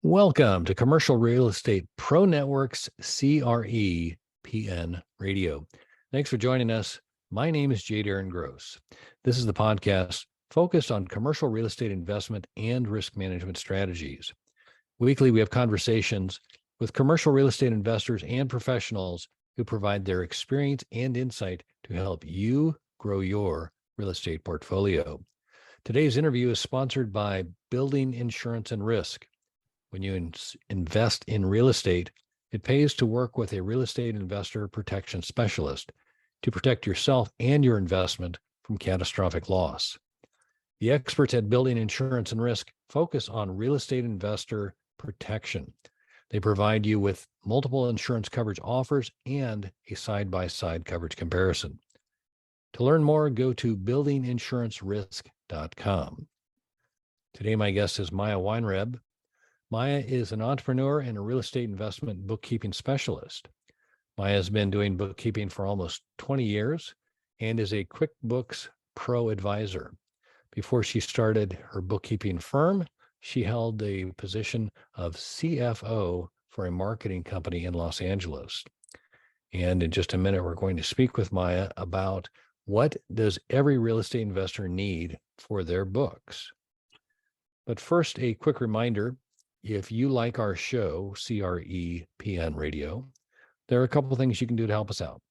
Welcome to Commercial Real Estate Pro Network's CREPN Radio. Thanks for joining us. My name is J. Darren Gross. This is the podcast focused on commercial real estate investment and risk management strategies. Weekly, we have conversations with commercial real estate investors and professionals who provide their experience and insight to help you grow your real estate portfolio. Today's interview is sponsored by Building Insurance and Risk. When you invest in real estate, it pays to work with a real estate investor protection specialist to protect yourself and your investment from catastrophic loss. The experts at Building Insurance and Risk focus on real estate investor protection. They provide you with multiple insurance coverage offers and a side-by-side coverage comparison. To learn more, go to buildinginsurancerisk.com. Today, my guest is Maya Weinreb. Maya is an entrepreneur and a real estate investment bookkeeping specialist. Maya has been doing bookkeeping for almost 20 years and is a QuickBooks Pro advisor. Before she started her bookkeeping firm, she held the position of CFO for a marketing company in Los Angeles. And in just a minute, we're going to speak with Maya about what does every real estate investor need for their books. But first, a quick reminder. If you like our show, CREPN Radio, there are a couple of things you can do to help us out.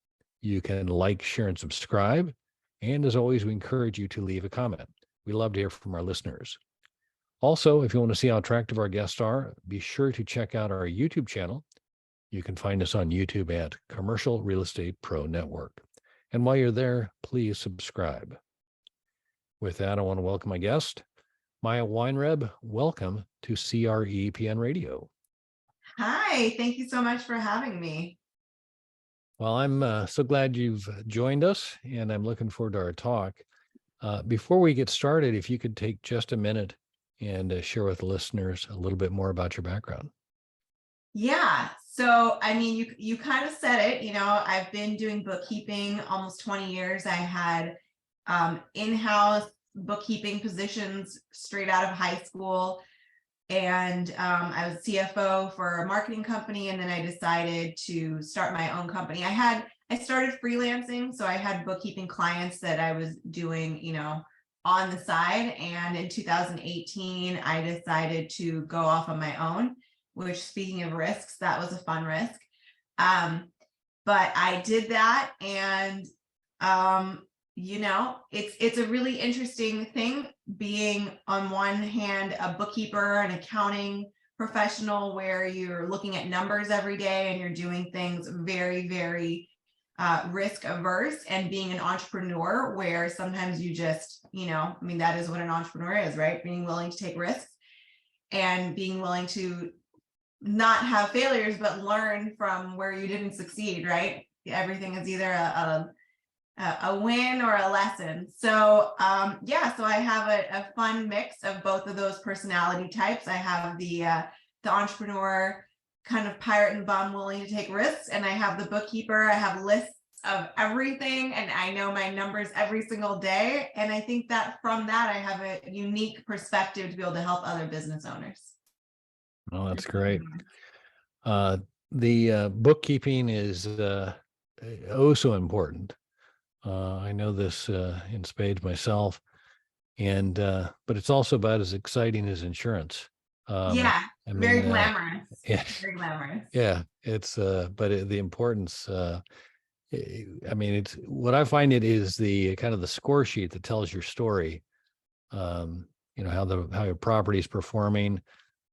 You can like, share, and subscribe. And as always, we encourage you to leave a comment. We love to hear from our listeners. Also, if you want to see how attractive our guests are, be sure to check out our YouTube channel. You can find us on YouTube at Commercial Real Estate Pro Network. And while you're there, please subscribe. With that, I want to welcome my guest, Maya Weinreb. Welcome to CREPN Radio. Hi, thank you so much for having me. Well, I'm so glad you've joined us, and I'm looking forward to our talk. Before we get started, if you could take just a minute and share with the listeners a little bit more about your background. Yeah, so I mean, you kind of said it, I've been doing bookkeeping almost 20 years. I had in-house bookkeeping positions straight out of high school. And I was CFO for a marketing company. And then I decided to start my own company. I started freelancing. So I had bookkeeping clients that I was doing, on the side. And in 2018, I decided to go off on my own, which, speaking of risks, that was a fun risk. But I did that. And it's a really interesting thing being, on one hand, a bookkeeper, an accounting professional, where you're looking at numbers every day and you're doing things very, very risk averse, and being an entrepreneur, where sometimes you just, that is what an entrepreneur is, right? Being willing to take risks and being willing to not have failures, but learn from where you didn't succeed, right? Everything is either a win or a lesson. So so I have a fun mix of both of those personality types. I have the entrepreneur, kind of pirate and bum, willing to take risks, and I have the bookkeeper. I have lists of everything, and I know my numbers every single day. And I think that from that, I have a unique perspective to be able to help other business owners. Oh, that's great. The bookkeeping is oh so important. I know this in spades myself, and but it's also about as exciting as insurance. Very glamorous. Yeah, very glamorous. Yeah, it's but the importance. It's what I find it is the kind of the score sheet that tells your story. How your property is performing,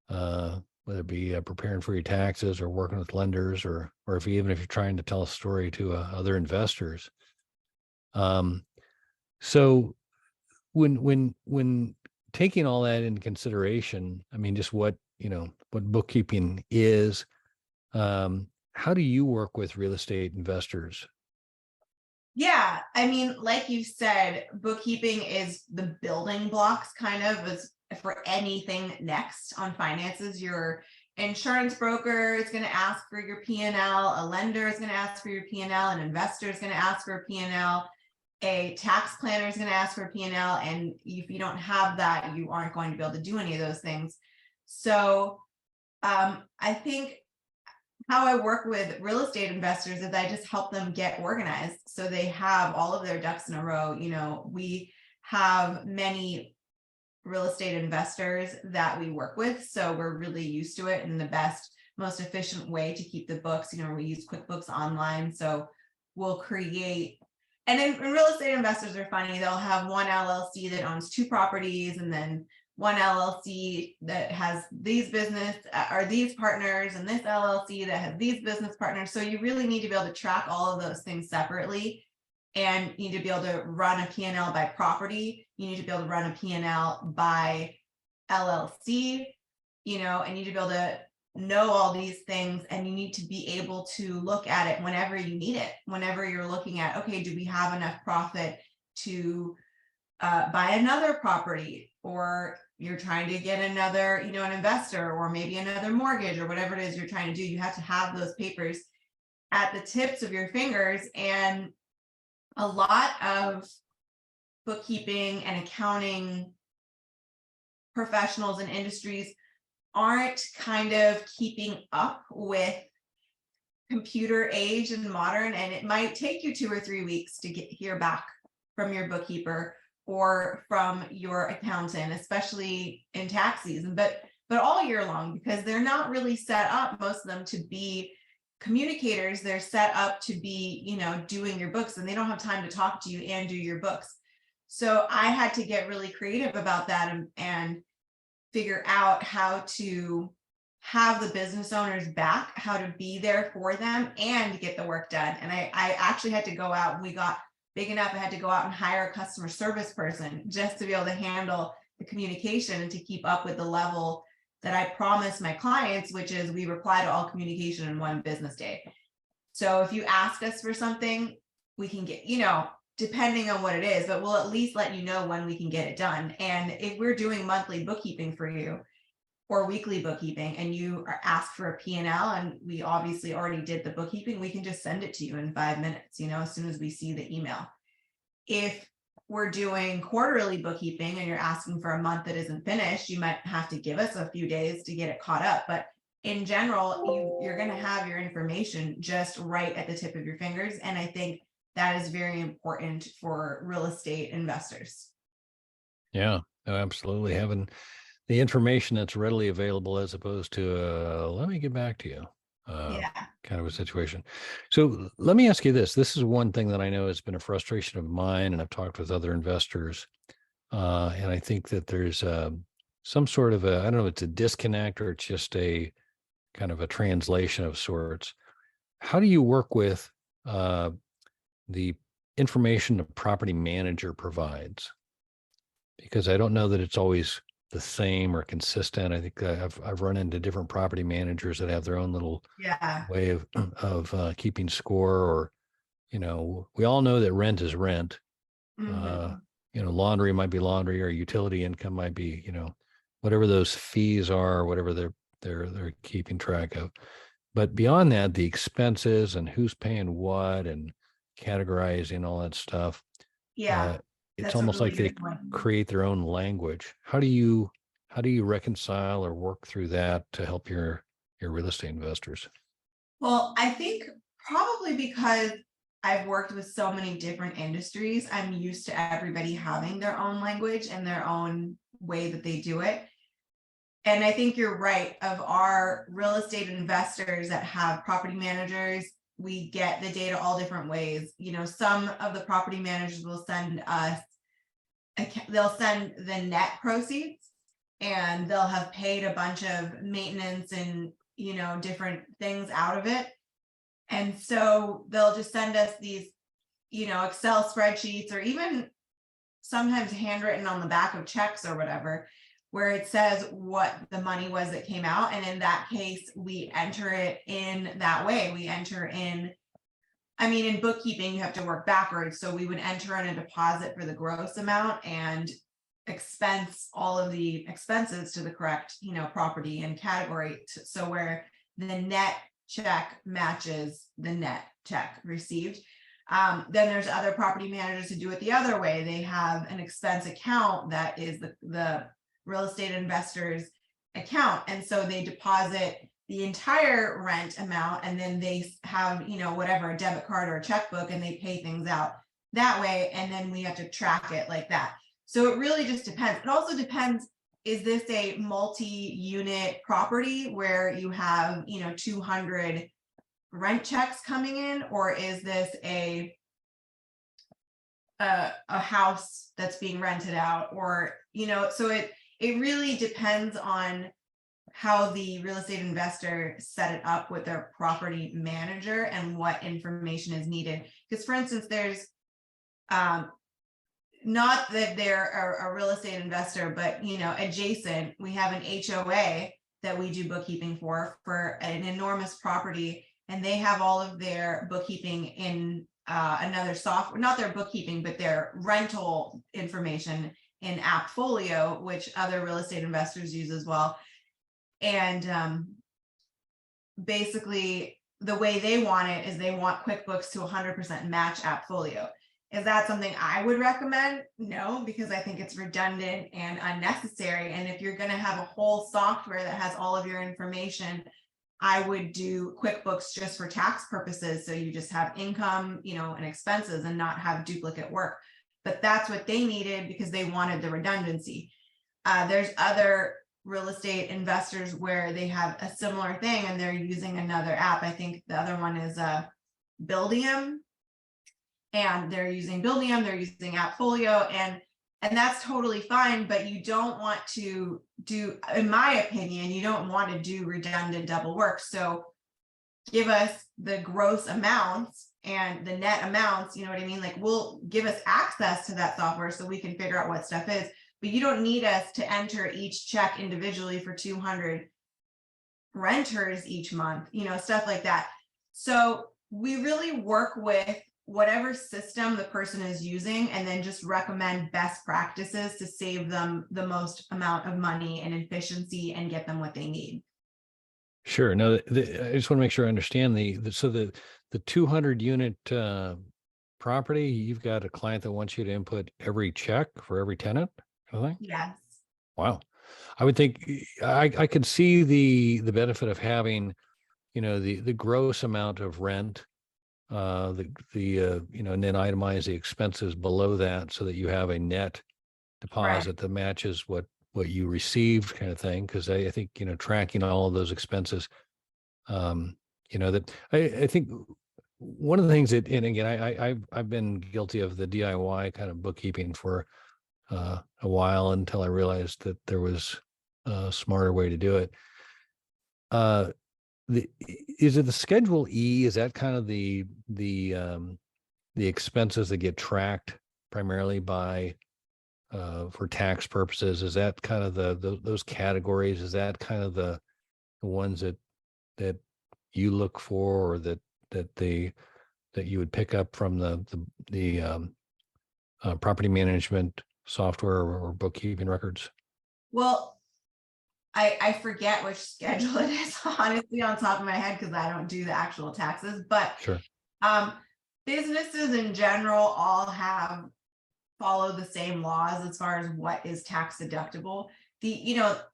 whether it be preparing for your taxes or working with lenders, or if you're trying to tell a story to other investors. So when taking all that into consideration, just what bookkeeping is, how do you work with real estate investors? Yeah, like you said, bookkeeping is the building blocks kind of as for anything next on finances. Your insurance broker is going to ask for your P&L, a lender is going to ask for your P&L, an investor is going to ask for a P&L, a tax planner is going to ask for a P&L, and if you don't have that, you aren't going to be able to do any of those things. So I think how I work with real estate investors is I just help them get organized so they have all of their ducks in a row. We have many real estate investors that we work with, so we're really used to it, and the best, most efficient way to keep the books, we use QuickBooks Online, so we'll create. And in real estate investors are funny. They'll have one LLC that owns two properties, and then one LLC that has these business or these partners, and this LLC that has these business partners. So you really need to be able to track all of those things separately, and you need to be able to run a P&L by property. You need to be able to run a P&L by LLC, and you need to be able to know all these things, and you need to be able to look at it whenever you need it, whenever you're looking at, okay, do we have enough profit to buy another property, or you're trying to get another, an investor, or maybe another mortgage, or whatever it is you're trying to do. You have to have those papers at the tips of your fingers. And a lot of bookkeeping and accounting professionals and industries aren't kind of keeping up with computer age and modern, and it might take you 2 or 3 weeks to hear back from your bookkeeper or from your accountant, especially in tax season, but all year long, because they're not really set up, most of them, to be communicators. They're set up to be, doing your books, and they don't have time to talk to you and do your books. So I had to get really creative about that and figure out how to have the business owners back, how to be there for them and get the work done. And I actually had to go out, and we got big enough, I had to go out and hire a customer service person just to be able to handle the communication and to keep up with the level that I promised my clients, which is we reply to all communication in 1 business day. So if you ask us for something, we can get, depending on what it is, but we'll at least let you know when we can get it done. And if we're doing monthly bookkeeping for you or weekly bookkeeping, and you are asked for a P&L, and we obviously already did the bookkeeping, we can just send it to you in 5 minutes, as soon as we see the email. If we're doing quarterly bookkeeping and you're asking for a month that isn't finished, you might have to give us a few days to get it caught up. But in general, you're going to have your information just right at the tip of your fingers. And I think that is very important for real estate investors. Yeah, absolutely. Having the information that's readily available, as opposed to let me get back to you kind of a situation. So let me ask you this. This is one thing that I know has been a frustration of mine, and I've talked with other investors. And I think that there's some sort of I don't know if it's a disconnect or it's just a kind of a translation of sorts. How do you work with the information the property manager provides? Because I don't know that it's always the same or consistent. I think I've run into different property managers that have their own little way of keeping score, or, we all know that rent is rent. Laundry might be laundry, or utility income might be, whatever those fees are, whatever they're keeping track of. But beyond that, the expenses and who's paying what and categorizing all that stuff. It's almost like they create their own language. How do you reconcile or work through that to help your real estate investors? Well, I think probably because I've worked with so many different industries, I'm used to everybody having their own language and their own way that they do it. And I think you're right. Of our real estate investors that have property managers, we get the data all different ways. Some of the property managers will send us, they'll send the net proceeds, and they'll have paid a bunch of maintenance and, different things out of it. And so they'll just send us these, Excel spreadsheets, or even sometimes handwritten on the back of checks or whatever, where it says what the money was that came out. And in that case, we enter it in that way. We enter in, in bookkeeping, you have to work backwards. So we would enter in a deposit for the gross amount and expense all of the expenses to the correct, property and category. So where the net check matches the net check received. Then there's other property managers who do it the other way. They have an expense account that is the real estate investors account. And so they deposit the entire rent amount, and then they have, whatever, a debit card or a checkbook, and they pay things out that way. And then we have to track it like that. So it really just depends. It also depends, is this a multi-unit property where you have, 200 rent checks coming in, or is this a house that's being rented out, or, so it really depends on how the real estate investor set it up with their property manager and what information is needed. Because, for instance, there's not that they're a real estate investor, but adjacent, we have an HOA that we do bookkeeping for an enormous property, and they have all of their bookkeeping in another software, not their bookkeeping, but their rental information in Appfolio, which other real estate investors use as well. And basically the way they want it is they want QuickBooks to 100% match Appfolio. Is that something I would recommend? No, because I think it's redundant and unnecessary. And if you're going to have a whole software that has all of your information, I would do QuickBooks just for tax purposes. So you just have income, and expenses, and not have duplicate work. But that's what they needed because they wanted the redundancy. There's other real estate investors where they have a similar thing and they're using another app. I think the other one is Buildium, and they're using Buildium, they're using Appfolio, and that's totally fine. But you don't want to do, in my opinion, you don't want to do redundant double work. So give us the gross amounts and the net amounts, you know what I mean? Like, we'll give us access to that software so we can figure out what stuff is, but you don't need us to enter each check individually for 200 renters each month, stuff like that. So we really work with whatever system the person is using, and then just recommend best practices to save them the most amount of money and efficiency and get them what they need. Sure. No, I just want to make sure I understand so the 200 unit property, you've got a client that wants you to input every check for every tenant, I think? Yes. Wow. I would think I could see the benefit of having, the gross amount of rent, and then itemize the expenses below that so that you have a net deposit that matches what you received, kind of thing. Because I think, tracking all of those expenses, that I think one of the things that, and again, I've been guilty of the DIY kind of bookkeeping for a while, until I realized that there was a smarter way to do it. Is it the Schedule E? Is that kind of the expenses that get tracked primarily by for tax purposes? Is that kind of those categories? Is that kind of the ones that you look for, or that you would pick up from the property management software or bookkeeping records? Well, I forget which schedule it is, honestly, on top of my head, because I don't do the actual taxes. But Sure. Businesses in general all follow the same laws as far as what is tax deductible.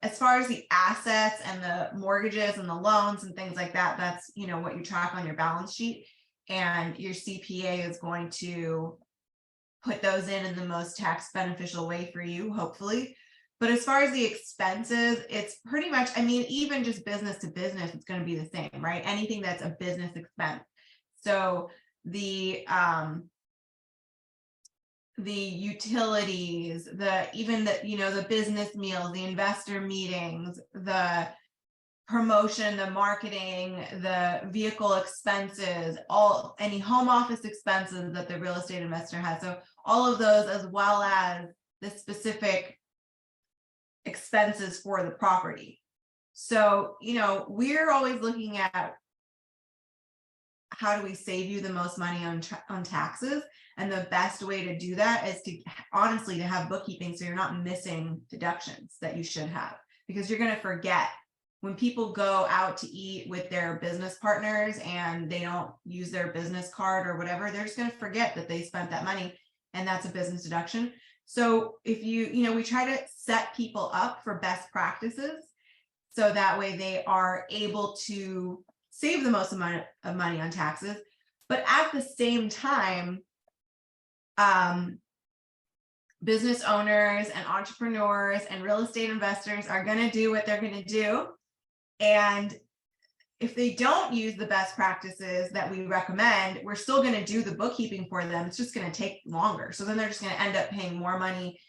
As far as the assets and the mortgages and the loans and things like that, that's, what you track on your balance sheet, and your CPA is going to put those in the most tax beneficial way for you, hopefully. But as far as the expenses, it's pretty much, even just business to business, it's going to be the same, right? Anything that's a business expense. So the utilities, the business meals, the investor meetings, the promotion, the marketing, the vehicle expenses, any home office expenses that the real estate investor has. So all of those, as well as the specific expenses for the property. So, we're always looking at how do we save you the most money on taxes, and the best way to do that is to have bookkeeping, so you're not missing deductions that you should have, because you're going to forget when people go out to eat with their business partners and they don't use their business card or whatever. They're just going to forget that they spent that money, and that's a business deduction. So if we try to set people up for best practices, So that way they are able to save the most amount of money on taxes. But at the same time, business owners and entrepreneurs and real estate investors are going to do what they're going to do. And if they don't use the best practices that we recommend, we're still going to do the bookkeeping for them. It's just going to take longer. So then they're just going to end up paying more money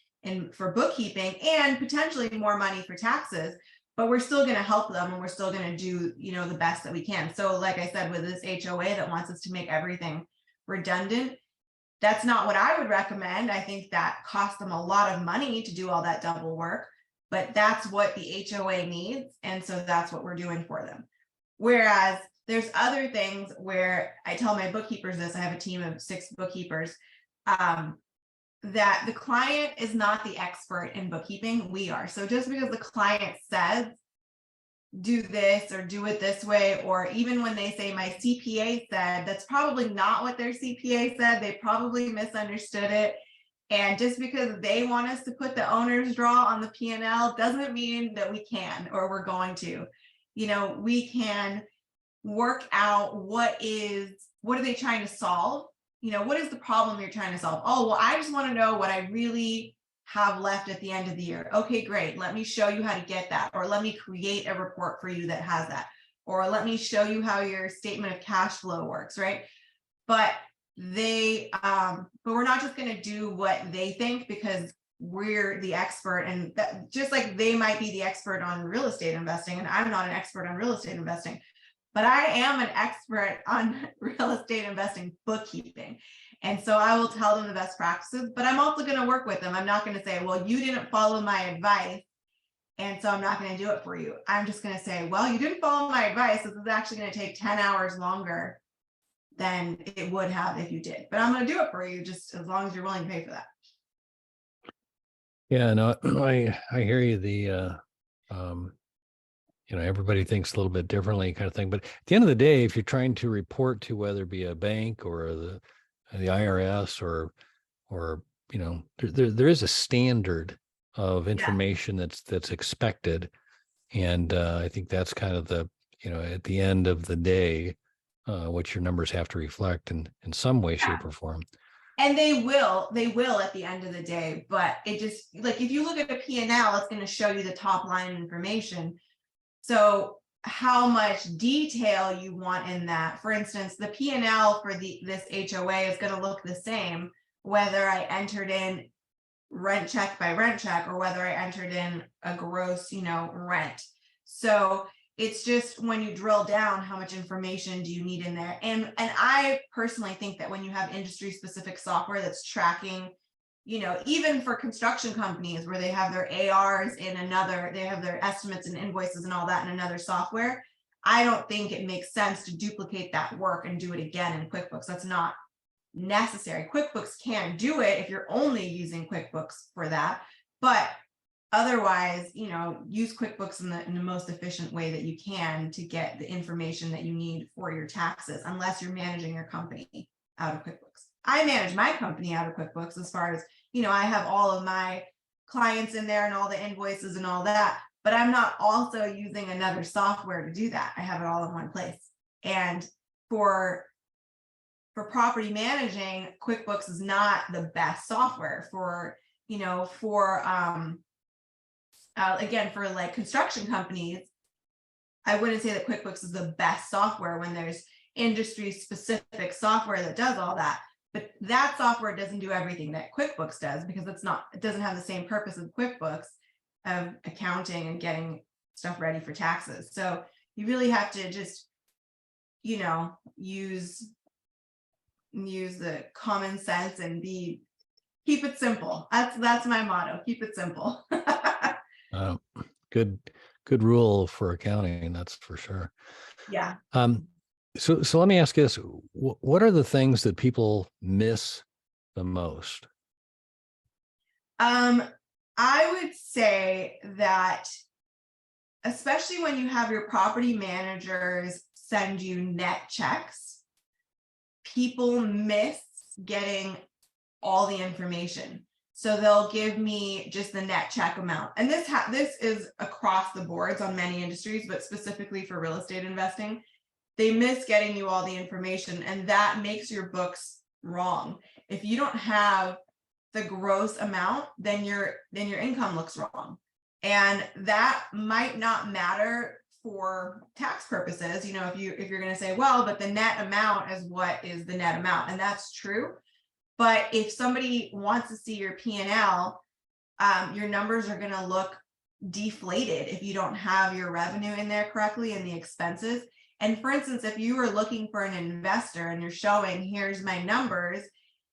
for bookkeeping and potentially more money for taxes, but we're still going to help them and we're still going to do, the best that we can. So like I said, with this HOA that wants us to make everything redundant, that's not what I would recommend. I think that costs them a lot of money to do all that double work, but that's what the HOA needs. And so that's what we're doing for them. Whereas there's other things where I tell my bookkeepers this, I have a team of 6 bookkeepers, that the client is not the expert in bookkeeping, we are. So just because the client says, do this or do it this way, or even when they say my CPA said, that's probably not what their CPA said. They probably misunderstood it. And just because they want us to put the owner's draw on the P&L doesn't mean that we can or we're going to. We can work out what are they trying to solve? What is the problem you're trying to solve? Oh, well, I just want to know what I really have left at the end of the year. Okay, great. Let me show you how to get that. Or let me create a report for you that has that. Or let me show you how your statement of cash flow works, right? But we're not just going to do what they think because we're the expert, and that, just like they might be the expert on real estate investing, and I'm not an expert on real estate investing, but I am an expert on real estate investing bookkeeping. And so I will tell them the best practices, but I'm also going to work with them. I'm not going to say, well, you didn't follow my advice, and so I'm not going to do it for you. I'm just going to say, well, you didn't follow my advice. This is actually going to take 10 hours longer than it would have if you did, but I'm going to do it for you just as long as you're willing to pay for that. Yeah, no, I hear you. Everybody thinks a little bit differently, kind of thing. But at the end of the day, if you're trying to report to whether it be a bank or the IRS or there is a standard of information that's expected, and I think that's kind of the at the end of the day, what your numbers have to reflect in some way, shape, or form. And they will at the end of the day, but it just, like, if you look at a P&L, it's going to show you the top line information. So how much detail you want in that. For instance, the P&L for this HOA is going to look the same whether I entered in rent check by rent check or whether I entered in a gross, rent. So it's just when you drill down, how much information do you need in there? And I personally think that when you have industry specific software that's tracking, even for construction companies where they have their ARs in another, they have their estimates and invoices and all that in another software, I don't think it makes sense to duplicate that work and do it again in QuickBooks. That's not necessary. QuickBooks can do it if you're only using QuickBooks for that, but otherwise, use QuickBooks in the most efficient way that you can to get the information that you need for your taxes, unless you're managing your company out of QuickBooks. I manage my company out of QuickBooks as far as, I have all of my clients in there and all the invoices and all that, but I'm not also using another software to do that. I have it all in one place. And for property managing, QuickBooks is not the best software again, for like construction companies. I wouldn't say that QuickBooks is the best software when there's industry specific software that does all that, but that software doesn't do everything that QuickBooks does because it doesn't have the same purpose as QuickBooks of accounting and getting stuff ready for taxes. So you really have to just, use the common sense and keep it simple. That's my motto. Keep it simple. Good rule for accounting, that's for sure. Yeah. So let me ask you this: what are the things that people miss the most? I would say that, especially when you have your property managers send you net checks, people miss getting all the information. So they'll give me just the net check amount. And this is across the boards on many industries, but specifically for real estate investing, they miss getting you all the information, and that makes your books wrong. If you don't have the gross amount, then your income looks wrong. And that might not matter for tax purposes. You know, if you're going to say, well, but the net amount is what is the net amount, and that's true. But if somebody wants to see your P&L, your numbers are going to look deflated if you don't have your revenue in there correctly and the expenses. And for instance, if you were looking for an investor and you're showing, here's my numbers,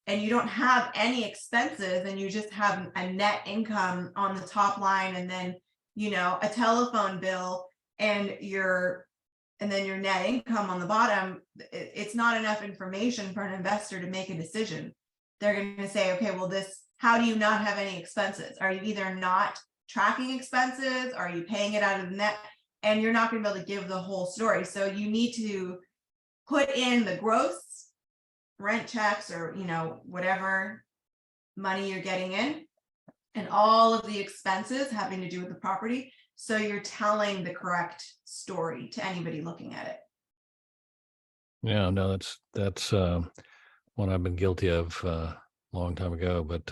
and you don't have any expenses and you just have a net income on the top line, and then, you know, a telephone bill and then your net income on the bottom, it's not enough information for an investor to make a decision. They're going to say, okay, well, how do you not have any expenses? Are you either not tracking expenses? Are you paying it out of the net? And you're not going to be able to give the whole story. So you need to put in the gross rent checks, or, you know, whatever money you're getting in, and all of the expenses having to do with the property. So you're telling the correct story to anybody looking at it. Yeah, no, that's one I've been guilty of a long time ago, but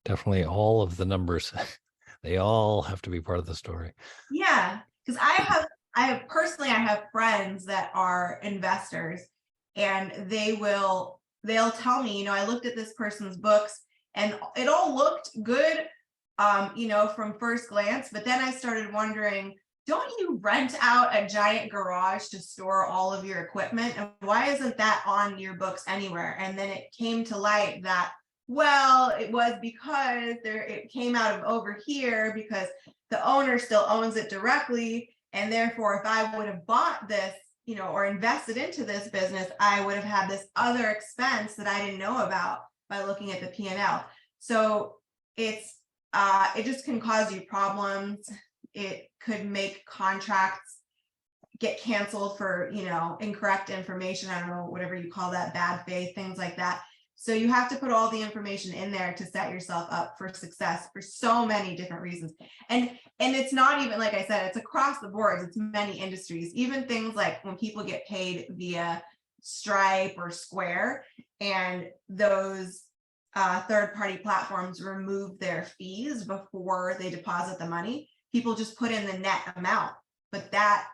definitely all of the numbers, they all have to be part of the story. Yeah, because I have friends that are investors, and they'll tell me, you know, I looked at this person's books and it all looked good, you know, from first glance, but then I started wondering, don't you rent out a giant garage to store all of your equipment? And why isn't that on your books anywhere? And then it came to light that, well, it was because it came out of over here because the owner still owns it directly. And therefore, if I would have bought this, you know, or invested into this business, I would have had this other expense that I didn't know about by looking at the P&L. So it just can cause you problems. It could make contracts get canceled for, you know, incorrect information. I don't know, whatever you call that, bad faith, things like that. So you have to put all the information in there to set yourself up for success for so many different reasons. And it's not even, like I said, it's across the board. It's many industries, even things like when people get paid via Stripe or Square, and those third-party platforms remove their fees before they deposit the money. People just put in the net amount, but that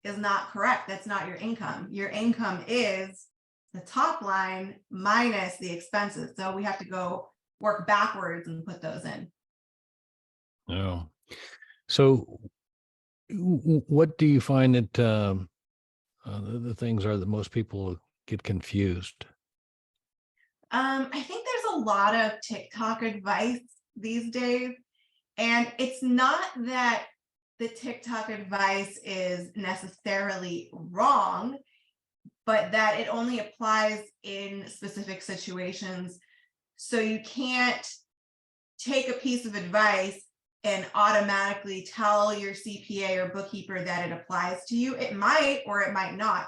is not correct. That's not your income. Your income is the top line minus the expenses. So we have to go work backwards and put those in. Oh, so what do you find that the things are that most people get confused? I think there's a lot of TikTok advice these days, and it's not that the TikTok advice is necessarily wrong, but that it only applies in specific situations. So you can't take a piece of advice and automatically tell your CPA or bookkeeper that it applies to you. It might, or it might not,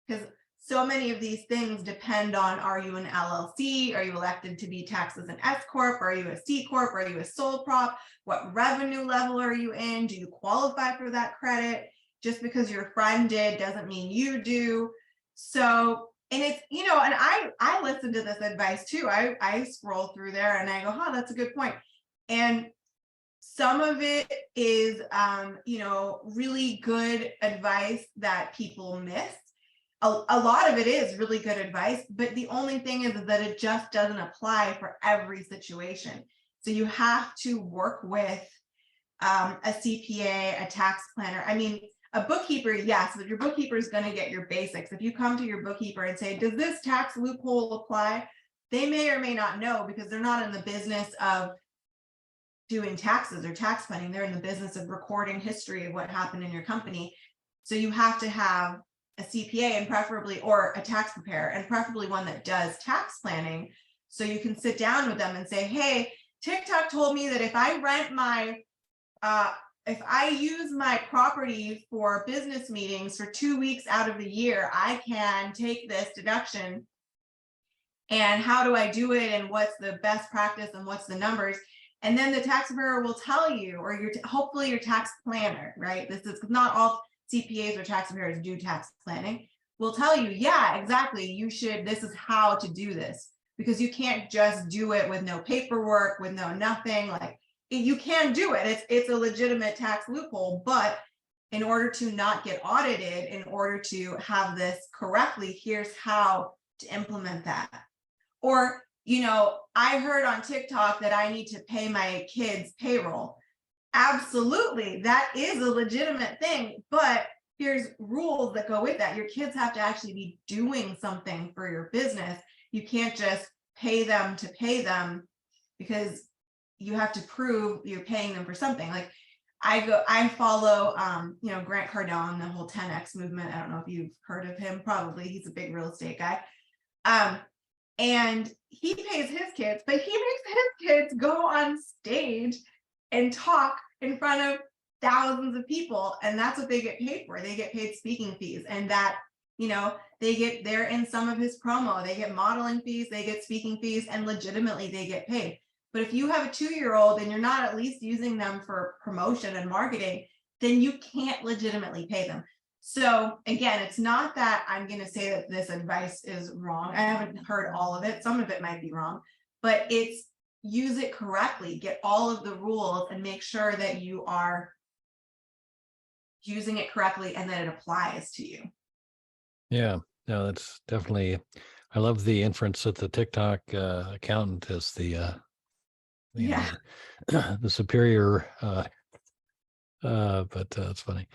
because so many of these things depend on, are you an LLC? Are you elected to be taxed as an S Corp? Are you a C Corp? Are you a sole prop? What revenue level are you in? Do you qualify for that credit? Just because your friend did doesn't mean you do. So, and it's, you know, and I listen to this advice too. I scroll through there and I go, huh, that's a good point. And some of it is, you know, really good advice that people miss. A lot of it is really good advice, but the only thing is that it just doesn't apply for every situation. So you have to work with a CPA, a tax planner. I mean, a bookkeeper, yes, but your bookkeeper is going to get your basics. If you come to your bookkeeper and say, does this tax loophole apply? They may or may not know, because they're not in the business of doing taxes or tax planning. They're in the business of recording history of what happened in your company. So you have to have a CPA, and preferably, or a tax preparer, and preferably one that does tax planning. So you can sit down with them and say, hey, TikTok told me that if I rent my, if I use my property for business meetings for 2 weeks out of the year, I can take this deduction. And how do I do it? And what's the best practice? And what's the numbers? And then the tax preparer will tell you, or hopefully your tax planner, right? This is not all CPAs or tax preparers do tax planning, will tell you, yeah, exactly. You should, this is how to do this, because you can't just do it with no paperwork, with no nothing. Like, you can do it. It's a legitimate tax loophole, but in order to not get audited, in order to have this correctly, here's how to implement that. Or, I heard on TikTok that I need to pay my kids' payroll. Absolutely, that is a legitimate thing, but here's rules that go with that. Your kids have to actually be doing something for your business. You can't just pay them to pay them, because you have to prove you're paying them for something. Like, I follow, Grant Cardone, the whole 10X movement. I don't know if you've heard of him. Probably. He's a big real estate guy. And he pays his kids, but he makes his kids go on stage and talk in front of thousands of people. And that's what they get paid for. They get paid speaking fees. And that, they're in some of his promo. They get modeling fees, they get speaking fees, and legitimately they get paid. But if you have a 2-year-old and you're not at least using them for promotion and marketing, then you can't legitimately pay them. So again, it's not that I'm going to say that this advice is wrong. I haven't heard all of it. Some of it might be wrong, but it's use it correctly, get all of the rules, and make sure that you are using it correctly and that it applies to you. Yeah, no, that's definitely, I love the inference that the TikTok accountant is the Yeah. the superior, but it's funny.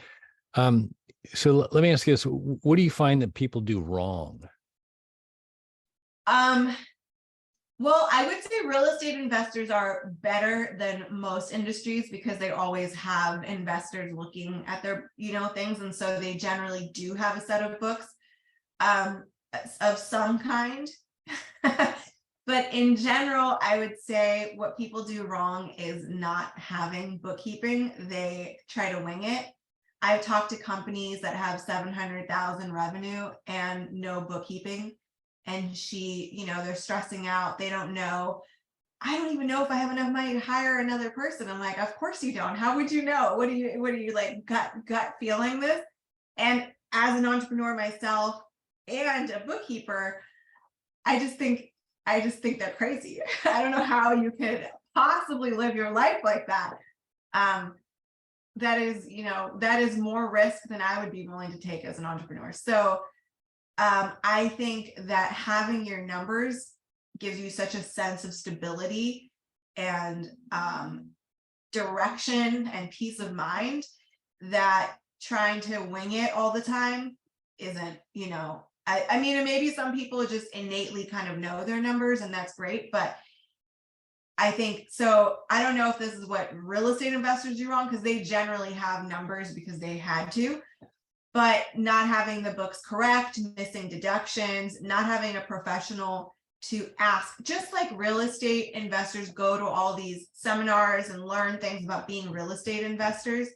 So let me ask you this: what do you find that people do wrong? Well, I would say real estate investors are better than most industries because they always have investors looking at their, things. And so they generally do have a set of books of some kind. But in general, I would say what people do wrong is not having bookkeeping. They try to wing it. I've talked to companies that have 700,000 revenue and no bookkeeping. And they're stressing out. They don't know. I don't even know if I have enough money to hire another person. I'm like, of course you don't. How would you know? What are you like gut feeling this? And as an entrepreneur myself and a bookkeeper, I just think they're crazy. I don't know how you could possibly live your life like that. That is more risk than I would be willing to take as an entrepreneur. So I think that having your numbers gives you such a sense of stability and direction and peace of mind that trying to wing it all the time isn't, I mean, and maybe some people just innately kind of know their numbers, and that's great. But I think so. I don't know if this is what real estate investors do wrong, because they generally have numbers because they had to. But not having the books correct, missing deductions, not having a professional to ask, just like real estate investors go to all these seminars and learn things about being real estate investors,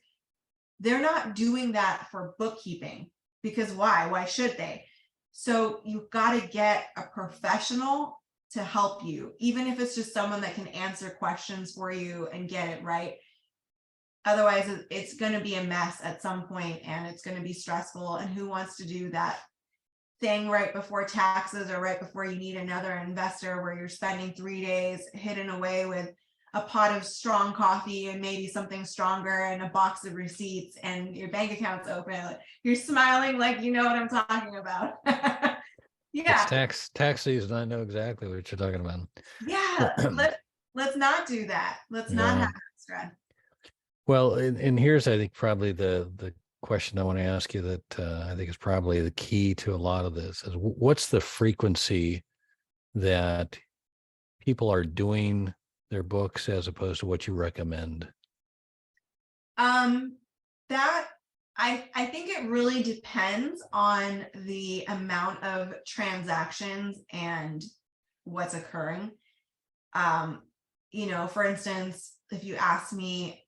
they're not doing that for bookkeeping, because why? Why should they? So you've got to get a professional to help you, even if it's just someone that can answer questions for you and get it right. Otherwise, it's going to be a mess at some point, and it's going to be stressful. And who wants to do that thing right before taxes or right before you need another investor, where you're spending 3 days hidden away with a pot of strong coffee and maybe something stronger and a box of receipts, and your bank account's open. You're smiling like you know what I'm talking about. Yeah. It's tax season. I know exactly what you're talking about. Yeah. Let's not do that. Let's not Yeah. have that stress. Well, and here's, I think, probably the question I want to ask you that I think is probably the key to a lot of this is, what's the frequency that people are doing their books as opposed to what you recommend? That I think it really depends on the amount of transactions and what's occurring. For instance, if you ask me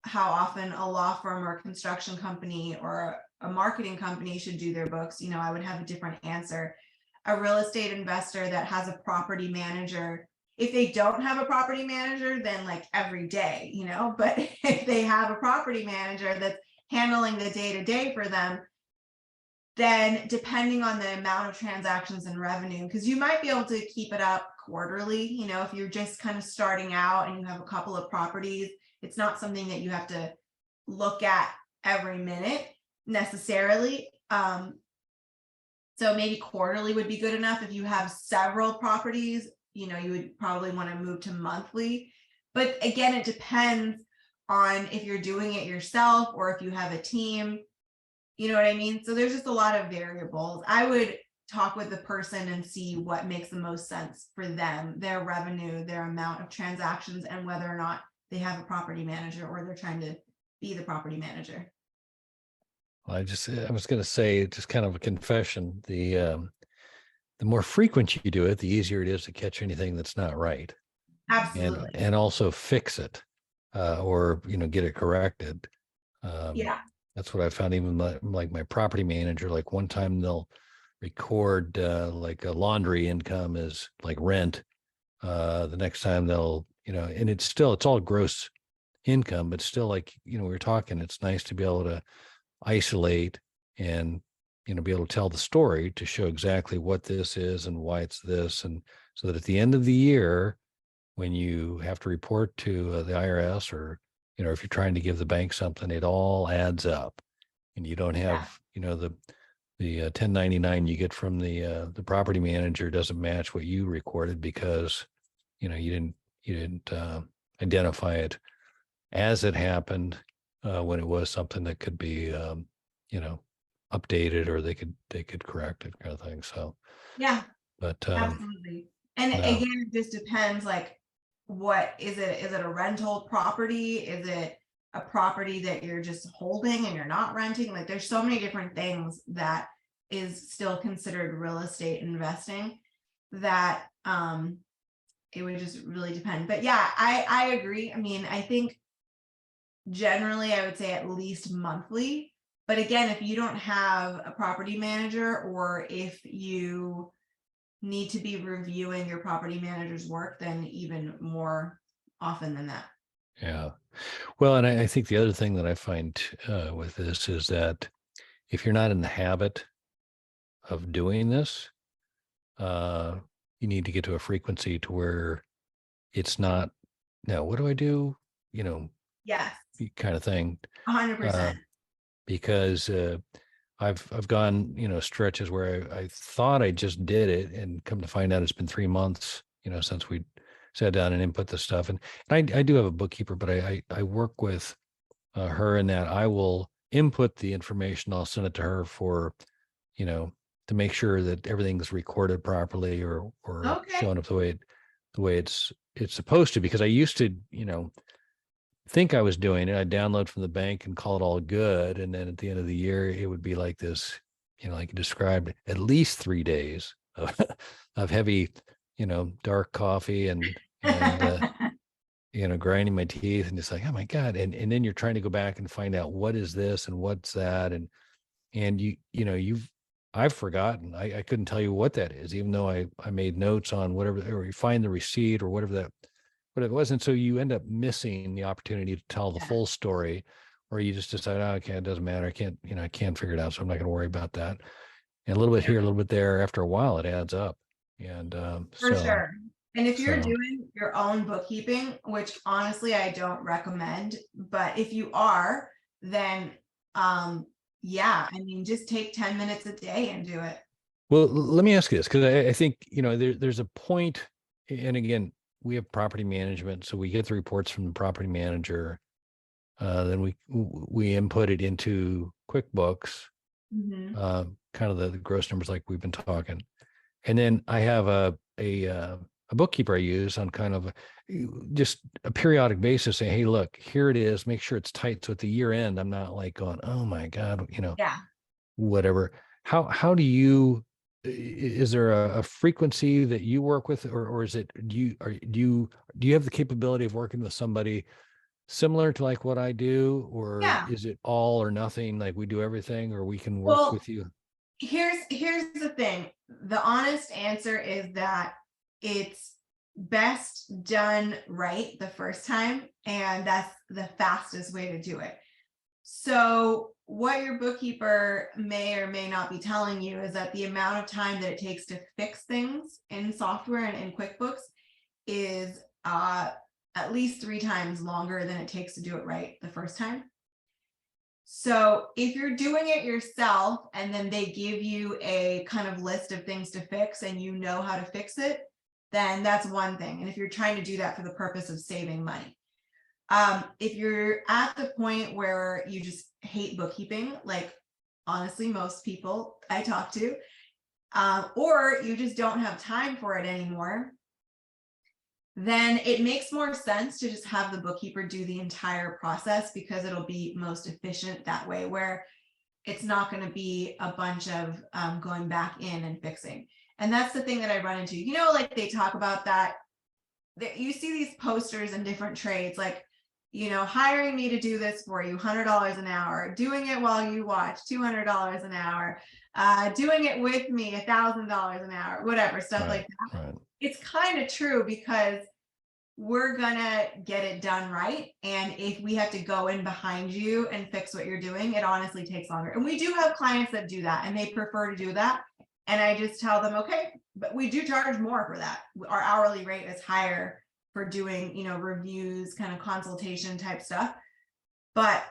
how often a law firm or construction company or a marketing company should do their books, I would have a different answer. A real estate investor that has a property manager If they don't have a property manager, then like every day, but if they have a property manager that's handling the day-to-day for them, then depending on the amount of transactions and revenue, because you might be able to keep it up quarterly, if you're just kind of starting out and you have a couple of properties, it's not something that you have to look at every minute necessarily. So maybe quarterly would be good enough. If you have several properties, you would probably want to move to monthly. But again, it depends on if you're doing it yourself or if you have a team. You know what I mean? So there's just a lot of variables. I would talk with the person and see what makes the most sense for them, their revenue, their amount of transactions, and whether or not they have a property manager or they're trying to be the property manager. I was going to say, just kind of a confession. The more frequent you do it, the easier it is to catch anything that's not right. Absolutely. And also fix it, or, get it corrected. Yeah. That's what I found. Even like my property manager, like one time they'll record like a laundry income as like rent. The next time they'll, and it's all gross income, but still, like, we were talking, it's nice to be able to isolate and, be able to tell the story to show exactly what this is and why it's this. And so that at the end of the year, when you have to report to the IRS, or, if you're trying to give the bank something, it all adds up, and you don't have, the 1099 you get from the property manager doesn't match what you recorded because, you didn't identify it as it happened, when it was something that could be, updated, or they could correct it, kind of thing. So, Yeah, but absolutely. And no. again, it just depends, like, what is it? Is it a rental property? Is it a property that you're just holding and you're not renting? Like, there's so many different things that is still considered real estate investing that it would just really depend. But yeah, I agree. I mean, I think generally I would say at least monthly. But again, if you don't have a property manager, or if you need to be reviewing your property manager's work, then even more often than that. Yeah. Well, and I think the other thing that I find with this is that if you're not in the habit of doing this, you need to get to a frequency to where it's not, now, what do I do? Yes, Kind of thing. 100%. Because I've gone, stretches where I thought I just did it, and come to find out it's been 3 months, since we sat down and input the stuff. And I do have a bookkeeper, but I work with her in that I will input the information. I'll send it to her for, to make sure that everything's recorded properly, or Okay. showing up the way it's supposed to. Because I used to, think I was doing it. I'd download from the bank and call it all good. And then at the end of the year, it would be like this, like you described, at least 3 days of, of heavy, dark coffee and, grinding my teeth, and it's like, oh my God. And then you're trying to go back and find out what is this and what's that. And I've forgotten. I couldn't tell you what that is, even though I made notes on whatever, or you find the receipt or whatever but it wasn't. So you end up missing the opportunity to tell the full story, or you just decide, oh, okay, it doesn't matter. I can't figure it out. So I'm not going to worry about that. And a little bit here, a little bit there. After a while, it adds up. And For sure. And if you're so doing your own bookkeeping, which honestly I don't recommend, but if you are, then yeah, I mean, just take 10 minutes a day and do it. well, let me ask you this, because I think, there's a point, and again, we have property management, so we get the reports from the property manager. Then we input it into QuickBooks, Mhm. kind of the gross numbers like we've been talking. And then I have a bookkeeper I use on kind of just a periodic basis, saying, hey, look, here it is. Make sure it's tight. So at the year end, I'm not like going, oh my God, Yeah. whatever. How do you, is there a frequency that you work with, or is it, do you have the capability of working with somebody similar to like what I do, or Yeah. is it all or nothing? Like we do everything, or we can work Well, with you? here's the thing. The honest answer is that it's best done right the first time, and that's the fastest way to do it. So what your bookkeeper may or may not be telling you is that the amount of time that it takes to fix things in software and in QuickBooks is at least 3 times longer than it takes to do it right the first time. So if you're doing it yourself and then they give you a kind of list of things to fix and you know how to fix it, then that's one thing. And if you're trying to do that for the purpose of saving money. If you're at the point where you just hate bookkeeping, like honestly, most people I talk to, or you just don't have time for it anymore, then it makes more sense to just have the bookkeeper do the entire process, because it'll be most efficient that way, where it's not going to be a bunch of going back in and fixing. And that's the thing that I run into, like they talk about that you see these posters in different trades, like, hiring me to do this for you, $100 an hour, doing it while you watch, $200 an hour, doing it with me, $1,000 an hour, whatever, stuff like that. Right. It's kind of true, because we're gonna get it done right. And if we have to go in behind you and fix what you're doing, it honestly takes longer. And we do have clients that do that and they prefer to do that. And I just tell them, okay, but we do charge more for that. Our hourly rate is higher for doing, reviews, kind of consultation type stuff. But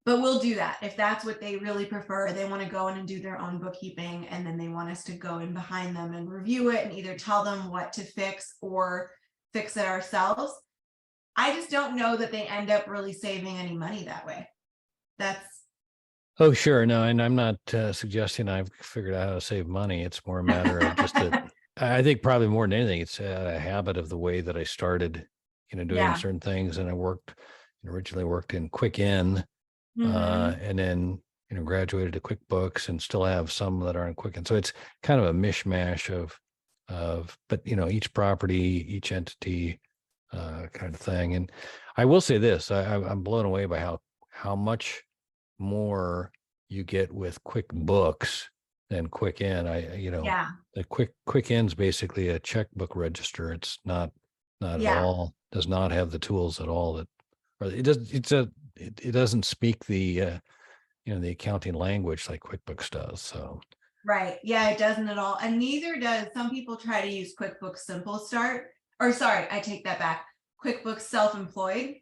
we'll do that if that's what they really prefer. They want to go in and do their own bookkeeping, and then they want us to go in behind them and review it and either tell them what to fix or fix it ourselves. I just don't know that they end up really saving any money that way. Oh, sure. No, and I'm not suggesting I've figured out how to save money. It's more a matter of just that I think probably more than anything, it's a habit of the way that I started, doing certain things. And I originally worked in Quicken, and then, graduated to QuickBooks and still have some that are in Quicken. So it's kind of a mishmash but each property, each entity, kind of thing. And I will say this, I'm blown away by how much more you get with QuickBooks than Quicken. The Quicken's basically a checkbook register. It's not at all, does not have the tools at all or it does. It doesn't speak the the accounting language like QuickBooks does. So right, yeah, it doesn't at all, and neither does some people try to use QuickBooks Simple Start, or sorry, I take that back, QuickBooks Self-Employed.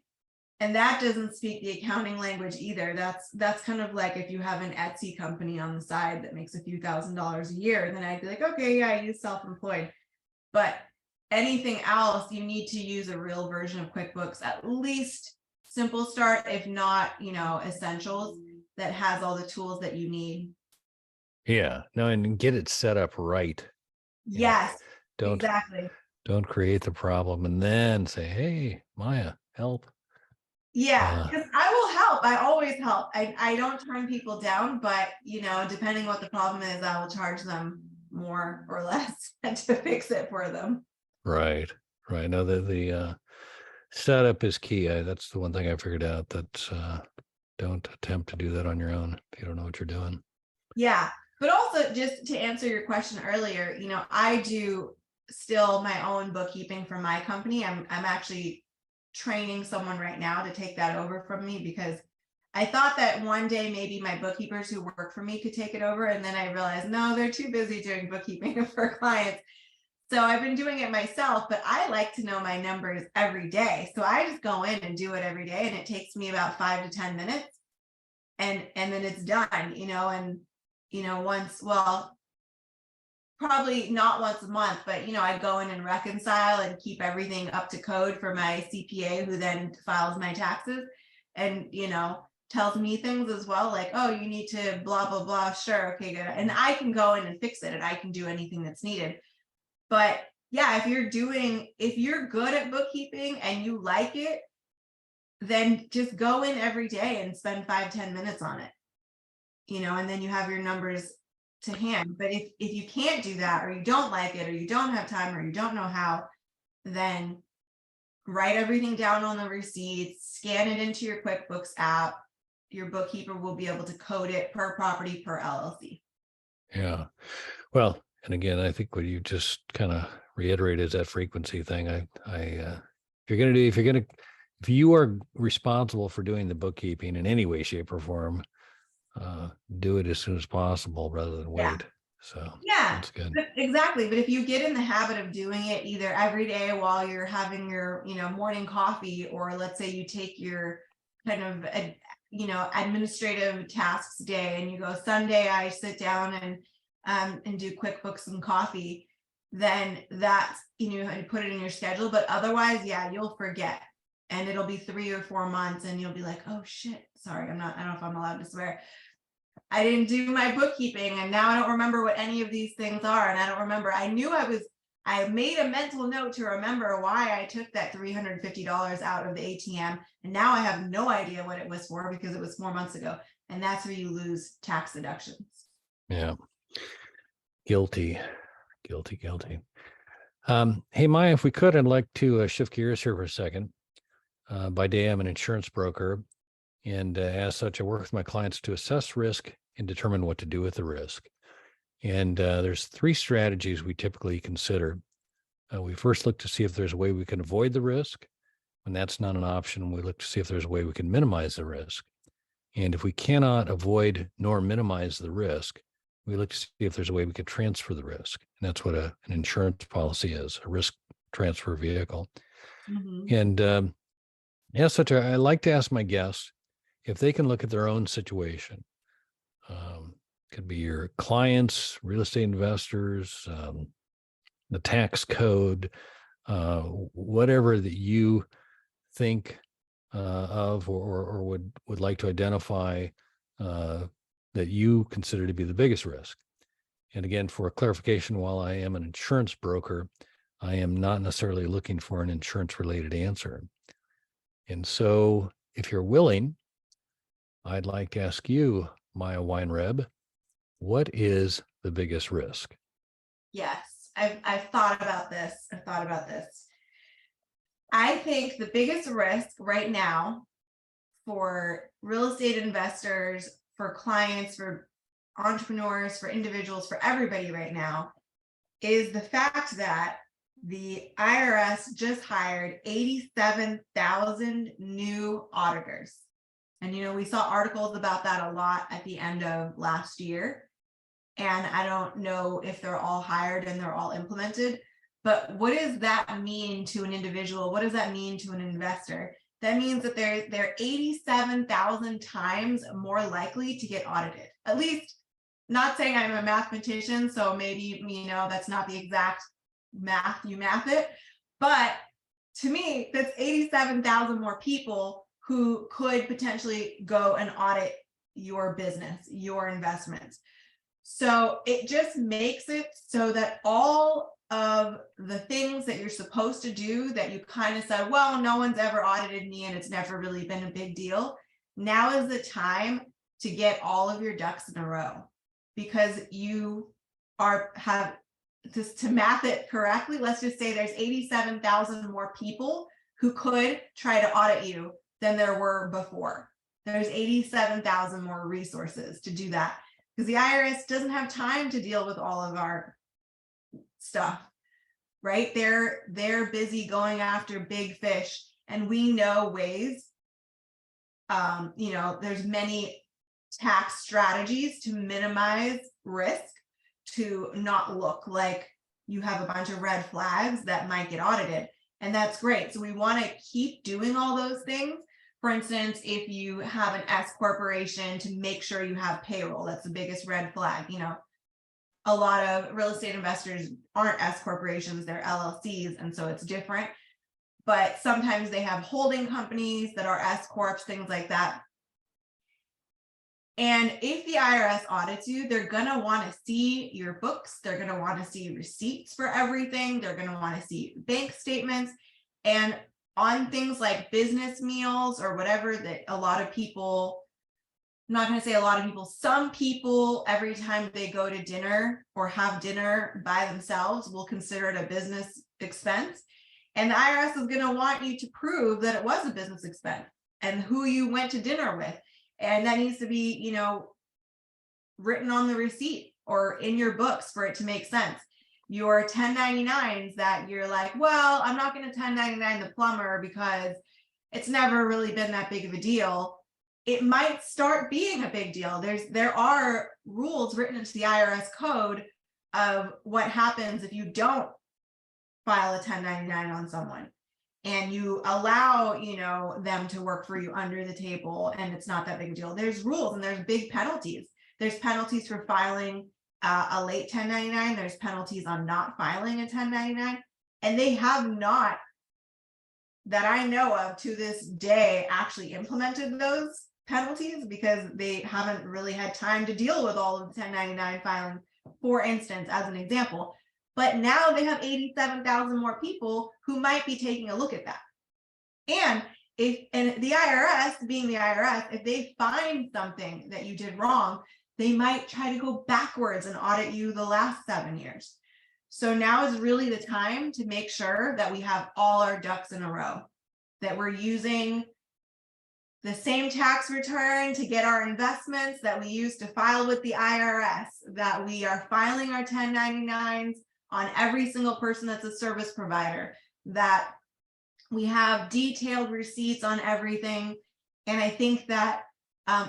And that doesn't speak the accounting language either. That's kind of like if you have an Etsy company on the side that makes a few $1,000s a year, then I'd be like, okay, yeah, I use self-employed. But anything else, you need to use a real version of QuickBooks, at least Simple Start, if not, Essentials, that has all the tools that you need. Yeah, no, and get it set up right. Yes, exactly. Don't create the problem and then say, hey, Maya, help. Yeah, because I will help. I always help. I don't turn people down, but depending what the problem is, I will charge them more or less to fix it for them. Right. No, the setup is key. That's the one thing I figured out, that don't attempt to do that on your own if you don't know what you're doing. Yeah, but also just to answer your question earlier, I do still my own bookkeeping for my company. I'm actually training someone right now to take that over from me, because I thought that one day maybe my bookkeepers who work for me could take it over, and then I realized no, they're too busy doing bookkeeping for clients. So I've been doing it myself, but I like to know my numbers every day, so I just go in and do it every day, and it takes me about 5 to 10 minutes, and then it's done. Once, well, probably not once a month, but I go in and reconcile and keep everything up to code for my CPA, who then files my taxes and tells me things as well, like, oh, you need to blah blah blah, sure, okay, good, and I can go in and fix it, and I can do anything that's needed. But yeah, if you're good at bookkeeping and you like it, then just go in every day and spend 5-10 minutes on it, and then you have your numbers to hand. But if you can't do that, or you don't like it, or you don't have time, or you don't know how, then write everything down on the receipts, scan it into your QuickBooks app. Your bookkeeper will be able to code it per property, per LLC. Yeah. Well, and again, I think what you just kind of reiterate is that frequency thing. If you are responsible for doing the bookkeeping in any way, shape, or form, do it as soon as possible rather than wait. So Yeah, that's good. exactly. But if you get in the habit of doing it either every day while you're having your, morning coffee, or let's say you take your kind of, administrative tasks day and you go, Sunday, I sit down and do QuickBooks and coffee, then that's, and put it in your schedule. But otherwise, yeah, you'll forget. And it'll be 3 or 4 months and you'll be like, oh shit, sorry, I don't know if I'm allowed to swear. I didn't do my bookkeeping and now I don't remember what any of these things are. And I don't remember. I knew I made a mental note to remember why I took that $350 out of the ATM. And now I have no idea what it was for because it was 4 months ago. And that's where you lose tax deductions. Yeah. Guilty. Hey, Maya, if we could, I'd like to shift gears here for a second. By day, I'm an insurance broker. And as such, I work with my clients to assess risk and determine what to do with the risk. And there's 3 strategies we typically consider. We first look to see if there's a way we can avoid the risk. When that's not an option, we look to see if there's a way we can minimize the risk. And if we cannot avoid nor minimize the risk, we look to see if there's a way we can transfer the risk. And that's what an insurance policy is, a risk transfer vehicle. Mm-hmm. And as such, I like to ask my guests if they can look at their own situation. Could be your clients, real estate investors, the tax code, whatever that you think of or would like to identify that you consider to be the biggest risk. And again, for clarification, while I am an insurance broker, I am not necessarily looking for an insurance-related answer. And so if you're willing, I'd like to ask you, Maya Weinreb, what is the biggest risk? Yes, I've thought about this. I think the biggest risk right now for real estate investors, for clients, for entrepreneurs, for individuals, for everybody right now is the fact that the IRS just hired 87,000 new auditors. And, we saw articles about that a lot at the end of last year. And I don't know if they're all hired and they're all implemented, but what does that mean to an individual? What does that mean to an investor? That means that they're 87,000 times more likely to get audited. At least, not saying I'm a mathematician, so maybe, that's not the exact math, you math it. But to me, that's 87,000 more people who could potentially go and audit your business, your investments. So it just makes it so that all of the things that you're supposed to do that you kind of said, well, no one's ever audited me and it's never really been a big deal. Now is the time to get all of your ducks in a row, because you have just to math it correctly. Let's just say there's 87,000 more people who could try to audit you than there were before. There's 87,000 more resources to do that, because the IRS doesn't have time to deal with all of our stuff, right? They're busy going after big fish, and we know ways. There's many tax strategies to minimize risk, to not look like you have a bunch of red flags that might get audited. And that's great. So we want to keep doing all those things. For instance, if you have an S corporation, to make sure you have payroll, that's the biggest red flag. A lot of real estate investors aren't S corporations, they're LLCs, and so it's different. But sometimes they have holding companies that are S corps, things like that. And if the IRS audits you, they're going to want to see your books. They're going to want to see receipts for everything. They're going to want to see bank statements. And on things like business meals or whatever that a lot of people, I'm not going to say a lot of people, some people, every time they go to dinner or have dinner by themselves, will consider it a business expense. And the IRS is going to want you to prove that it was a business expense and who you went to dinner with. And that needs to be, written on the receipt or in your books for it to make sense. your 1099s that you're like, well, I'm not going to 1099 the plumber because it's never really been that big of a deal. It might start being a big deal. There are rules written into the IRS code of what happens if you don't file a 1099 on someone and you allow, them to work for you under the table and it's not that big a deal. There's rules and there's big penalties. There's penalties for filing a late 1099. There's penalties on not filing a 1099. And they have not, that I know of to this day, actually implemented those penalties because they haven't really had time to deal with all of the 1099 filing, for instance, as an example. But now they have 87,000 more people who might be taking a look at that. And the IRS, being the IRS, if they find something that you did wrong, they might try to go backwards and audit you the last 7 years. So now is really the time to make sure that we have all our ducks in a row, that we're using the same tax return to get our investments that we use to file with the IRS, that we are filing our 1099s on every single person that's a service provider, that we have detailed receipts on everything. And I think that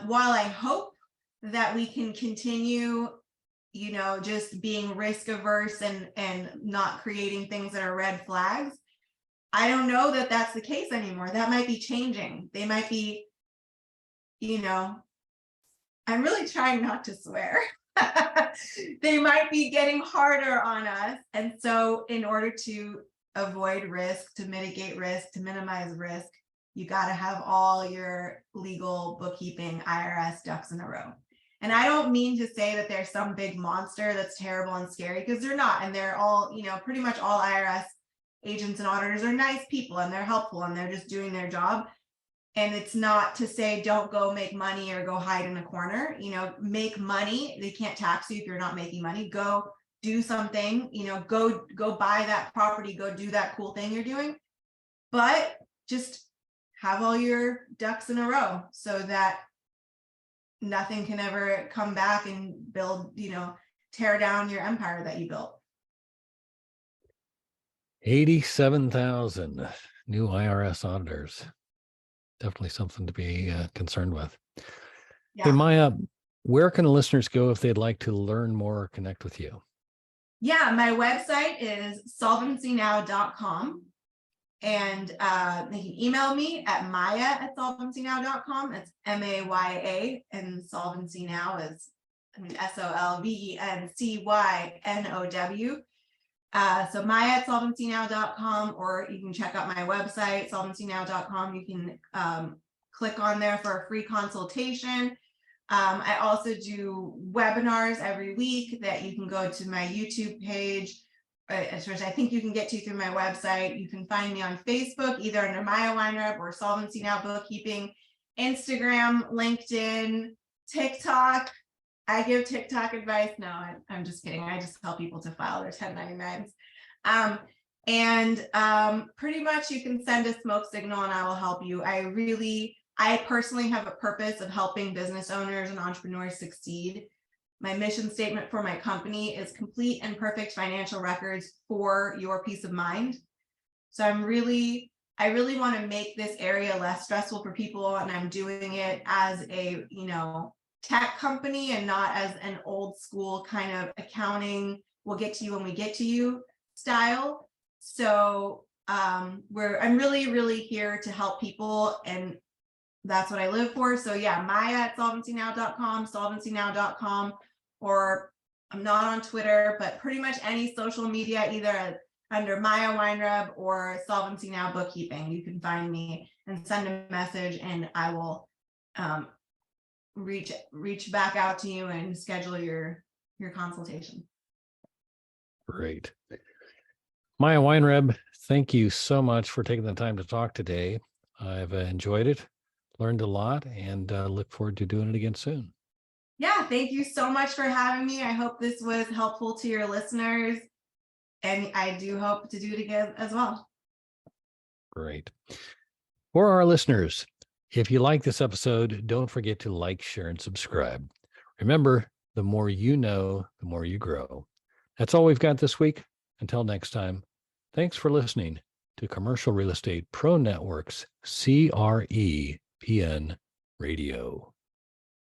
while I hope that we can continue, just being risk averse and not creating things that are red flags, I don't know that that's the case anymore. That might be changing. They might be, I'm really trying not to swear. They might be getting harder on us. And so in order to avoid risk, to mitigate risk, to minimize risk, you got to have all your legal bookkeeping IRS ducks in a row. And I don't mean to say that there's some big monster that's terrible and scary, because they're not. And they're all, pretty much all IRS agents and auditors are nice people and they're helpful and they're just doing their job. And it's not to say don't go make money or go hide in a corner, make money. They can't tax you if you're not making money. Go do something, go buy that property, go do that cool thing you're doing. But just have all your ducks in a row so that nothing can ever come back and build, tear down your empire that you built. 87,000 new IRS auditors. Definitely something to be concerned with. Yeah. Hey, Maya, where can listeners go if they'd like to learn more or connect with you? Yeah, my website is solvencynow.com. And they can email me at maya@solvencynow.com. It's MAYA, and Solvency Now is, SOLVENCYNOW. So maya@solvencynow.com, or you can check out my website, solvencynow.com. You can click on there for a free consultation. I also do webinars every week that you can go to my YouTube page, which I think you can get to through my website. You can find me on Facebook, either under Maya Weinreb or Solvency Now Bookkeeping, Instagram, LinkedIn, TikTok. I give TikTok advice. No, I'm just kidding. I just tell people to file their 1099s. Pretty much you can send a smoke signal and I will help you. I personally have a purpose of helping business owners and entrepreneurs succeed. My mission statement for my company is complete and perfect financial records for your peace of mind. So I really want to make this area less stressful for people, and I'm doing it as a, tech company and not as an old school kind of accounting, we'll get to you when we get to you style. So I'm really here to help people, and that's what I live for. So yeah, maya@solvencynow.com, solvencynow.com, or I'm not on Twitter, but pretty much any social media, either under Maya Weinreb or Solvency Now Bookkeeping. You can find me and send a message, and I will reach back out to you and schedule your consultation. Great. Maya Weinreb, thank you so much for taking the time to talk today. I've enjoyed it, learned a lot, and look forward to doing it again soon. Yeah, thank you so much for having me. I hope this was helpful to your listeners, and I do hope to do it again as well. Great. For our listeners, if you like this episode, don't forget to like, share, and subscribe. Remember, the more you know, the more you grow. That's all we've got this week. Until next time, thanks for listening to Commercial Real Estate Pro Network's CREPN Radio.